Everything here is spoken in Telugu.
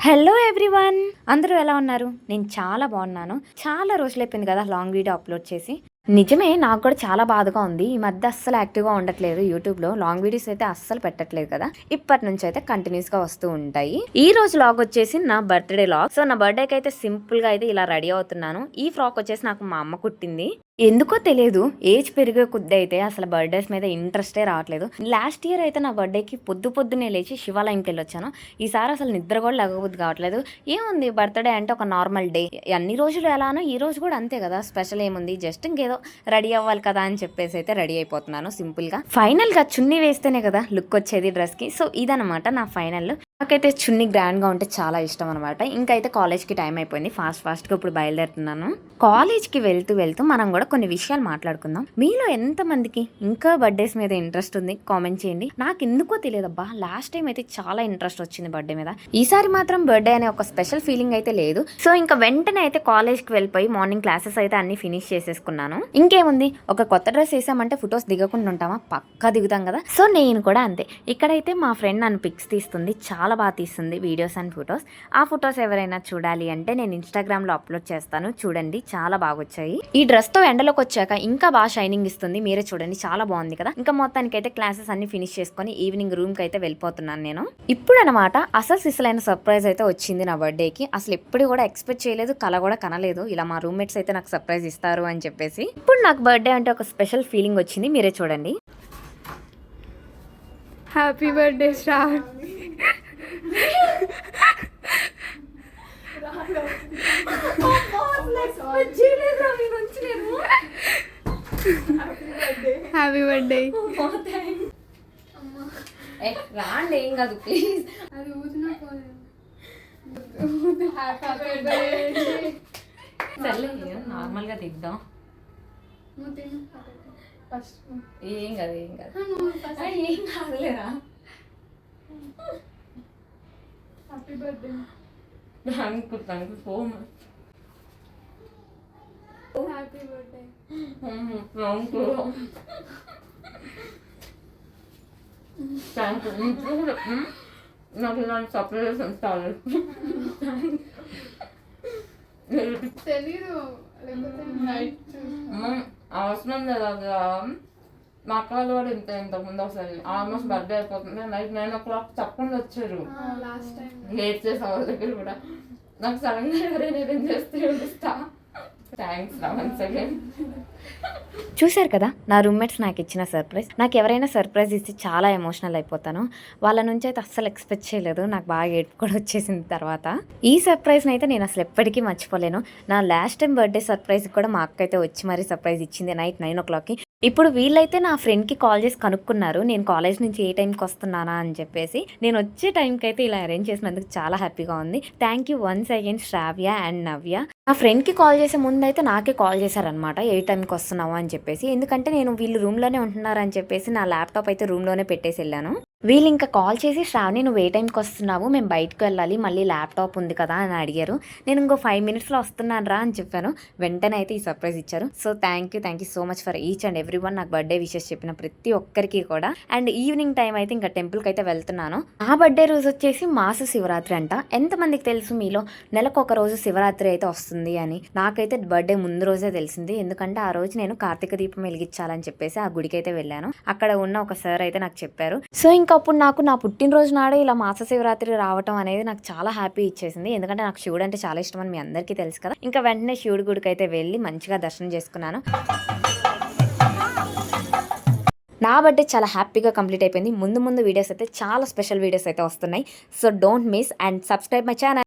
హలో ఎవ్రీవన్, అందరూ ఎలా ఉన్నారు? నేను చాలా బాగున్నాను. చాలా రోజులైపోయింది కదా లాంగ్ వీడియో అప్లోడ్ చేసి. నిజమే, నాకు కూడా చాలా బాధగా ఉంది. ఈ మధ్య అస్సలు యాక్టివ్గా ఉండట్లేదు. యూట్యూబ్లో లాంగ్ వీడియోస్ అయితే అస్సలు పెట్టట్లేదు కదా. ఇప్పటి నుంచి అయితే కంటిన్యూస్గా వస్తూ ఉంటాయి. ఈ రోజు లాగ్ వచ్చేసి నా బర్త్డే లాగ్. సో నా బర్త్డేకి అయితే సింపుల్గా అయితే ఇలా రెడీ అవుతున్నాను. ఈ ఫ్రాక్ వచ్చేసి నాకు మా అమ్మ కుట్టింది. ఎందుకో తెలియదు, ఏజ్ పెరిగే కొద్ది అయితే అసలు బర్త్డేస్ మీద ఇంట్రెస్టే రావట్లేదు. లాస్ట్ ఇయర్ అయితే నా బర్త్డేకి పొద్దున్నే లేచి శివాలయంకి వెళ్ళొచ్చాను. ఈసారి అసలు నిద్ర కూడా లేకపోతే కావట్లేదు. ఏముంది, బర్త్డే అంటే ఒక నార్మల్ డే. అన్ని రోజులు ఎలానో ఈ రోజు కూడా అంతే కదా. స్పెషల్ ఏముంది, జస్ట్ ఇంకేదో రెడీ అవ్వాలి కదా అని చెప్పేసి అయితే రెడీ అయిపోతున్నాను సింపుల్గా. ఫైనల్గా చున్నీ వేస్తేనే కదా లుక్ వచ్చేది డ్రెస్కి. సో ఇదనమాట నా ఫైనల్. నాకైతే చున్నీ గ్రాండ్గా ఉంటే చాలా ఇష్టం అనమాట. ఇంకైతే కాలేజ్కి టైం అయిపోయింది. ఫాస్ట్గా ఇప్పుడు బయలుదేరుతున్నాను. కాలేజ్కి వెళ్తూ మనం కూడా కొన్ని విషయాలు మాట్లాడుకుందాం. మీలో ఎంతమందికి ఇంకా బర్త్డేస్ మీద ఇంట్రెస్ట్ ఉంది కామెంట్ చేయండి. నాకు ఎందుకో తెలియదబ్బా, లాస్ట్ టైం అయితే చాలా ఇంట్రెస్ట్ వచ్చింది బర్త్డే మీద. ఈసారి మాత్రం బర్త్డే అనే ఒక స్పెషల్ ఫీలింగ్ అయితే లేదు. సో ఇంకా వెంటనే అయితే కాలేజ్కి వెళ్ళిపోయి మార్నింగ్ క్లాసెస్ అయితే అన్ని ఫినిష్ చేసేసుకున్నాను. ఇంకేముంది, ఒక కొత్త డ్రెస్ వేసామంటే ఫొటోస్ దిగకుండా ఉంటామా? పక్కా దిగుతాం కదా. సో నేను కూడా అంతే. ఇక్కడైతే మా ఫ్రెండ్ నన్ను పిక్స్ తీస్తుంది, చాలా బాగా తీస్తుంది వీడియోస్ అండ్ ఫొటోస్. ఆ ఫొటోస్ ఎవరైనా చూడాలి అంటే నేను ఇన్స్టాగ్రామ్లో అప్లోడ్ చేస్తాను, చూడండి, చాలా బాగా వచ్చాయి. ఈ డ్రెస్తో ఎండలోకి వచ్చాక ఇంకా బాగా షైనింగ్ ఇస్తుంది. మీరే చూడండి, చాలా బాగుంది కదా. ఇంకా మొత్తానికి అయితే క్లాసెస్ అన్ని ఫినిష్ చేసుకొని ఈవినింగ్ రూమ్కి అయితే వెళ్ళిపోతున్నాను నేను. ఇప్పుడు అనమాట అసలు సిసలైన సర్ప్రైజ్ అయితే వచ్చింది నా బర్త్డేకి. అసలు ఎప్పుడు కూడా ఎక్స్పెక్ట్ చేయలేదు, కల కూడా కనలేదు ఇలా మా రూమ్మేట్స్ అయితే నాకు సర్ప్రైజ్ ఇస్తారు అని చెప్పేసి. ఇప్పుడు నాకు బర్త్డే అంటే ఒక స్పెషల్ ఫీలింగ్ వచ్చింది, మీరే చూడండి. Happy birthday Shravan. Happy birthday. రాండి, ఏం కాదు ప్లీజ్. అది ఊదినా సర్లే, నార్మల్ గా దిద్దాం. ఏం కాదు ఏం కాదులేరా. Happy birthday. Thank you so much. Happy birthday. Thank you. నాకు ఇలాంటి సర్ప్రైజెస్ ఇస్తారు. తెలీదు, అవసరం లేదు. అది మా అక్క వాళ్ళు కూడా ఇంతకుముందు ఒకసారి ఆల్మోస్ట్ బర్త్డే అయిపోతుంది, నైట్ 9 o'clock చెప్పకుండా వచ్చారు. లేట్ చేసి వాళ్ళ దగ్గర కూడా నాకు సడన్గా ఎవరైనా ఏదైనా చేస్తే ఏడుస్తా. థ్యాంక్స్ రా వన్స్ అగైన్. చూశారు కదా నా రూమ్మేట్స్ నాకు ఇచ్చిన సర్ప్రైజ్. నాకు ఎవరైనా సర్ప్రైజ్ ఇస్తే చాలా ఎమోషనల్ అయిపోతాను. వాళ్ళ నుంచి అయితే అస్సలు ఎక్స్పెక్ట్ చేయలేదు. నాకు బాగా ఏడుపు కూడా వచ్చేసింది తర్వాత. ఈ సర్ప్రైజ్ని అయితే నేను అసలు ఎప్పటికీ మర్చిపోలేను. నా లాస్ట్ టైం బర్త్డే సర్ప్రైజ్ కూడా మా అక్క అయితే వచ్చి మరీ సర్ప్రైజ్ ఇచ్చింది నైట్ 9 o'clockకి. ఇప్పుడు వీళ్ళైతే నా ఫ్రెండ్కి కాల్ చేసి కనుక్కున్నారు నేను కాలేజ్ నుంచి ఏ టైంకి వస్తున్నానా అని చెప్పేసి. నేను వచ్చే టైంకి అయితే ఇలా అరేంజ్ చేసినందుకు చాలా హ్యాపీగా ఉంది. Thank you once again Sravya and Navya. నా ఫ్రెండ్కి కాల్ చేసే ముందు అయితే నాకే కాల్ చేశారనమాట, ఏ టైంకి వస్తున్నావు అని చెప్పేసి. ఎందుకంటే నేను వీళ్ళు రూమ్లోనే ఉంటున్నారని చెప్పేసి నా ల్యాప్టాప్ అయితే రూమ్లోనే పెట్టేసి వెళ్ళాను. వీళ్ళు ఇంకా కాల్ చేసి శ్రావణి నువ్వు ఏ టైంకి వస్తున్నావు, మేము బయటకు వెళ్ళాలి, మళ్ళీ ల్యాప్టాప్ ఉంది కదా అని అడిగారు. నేను ఇంకో 5 minutesలో వస్తున్నాను రా అని చెప్పాను. వెంటనే అయితే ఈ సర్ప్రైజ్ ఇచ్చారు. So thank you so much for each and every one. నాకు బర్త్డే విషెస్ చెప్పిన ప్రతి ఒక్కరికి కూడా. అండ్ ఈవినింగ్ టైం అయితే ఇంకా టెంపుల్కి అయితే వెళ్తున్నాను. ఆ బర్త్డే రోజు వచ్చేసి మాస శివరాత్రి అంట. ఎంతమందికి తెలుసు మీలో నెలకు ఒక రోజు శివరాత్రి అయితే వస్తుంది అని? నాకైతే బర్త్డే ముందు రోజే తెలిసింది. ఎందుకంటే ఆ రోజు నేను కార్తీక దీపం వెలిగించాలని చెప్పేసి ఆ గుడికి అయితే వెళ్ళాను. అక్కడ ఉన్న ఒక సార్ అయితే నాకు చెప్పారు. సో ఇంకా అప్పుడు నాకు నా పుట్టినరోజు నాడే ఇలా మాస శివరాత్రి రావటం అనేది నాకు చాలా హ్యాపీ ఇచ్చేసింది. ఎందుకంటే నాకు శివుడు అంటే చాలా ఇష్టం అని మీ అందరికీ తెలుసు కదా. ఇంకా వెంటనే శివుడి గుడికి అయితే వెళ్ళి మంచిగా దర్శనం చేసుకున్నాను. నా బర్త్డే చాలా హ్యాపీగా కంప్లీట్ అయిపోయింది. ముందు వీడియోస్ అయితే చాలా స్పెషల్ వీడియోస్ అయితే వస్తున్నాయి. So don't miss and subscribe my channel.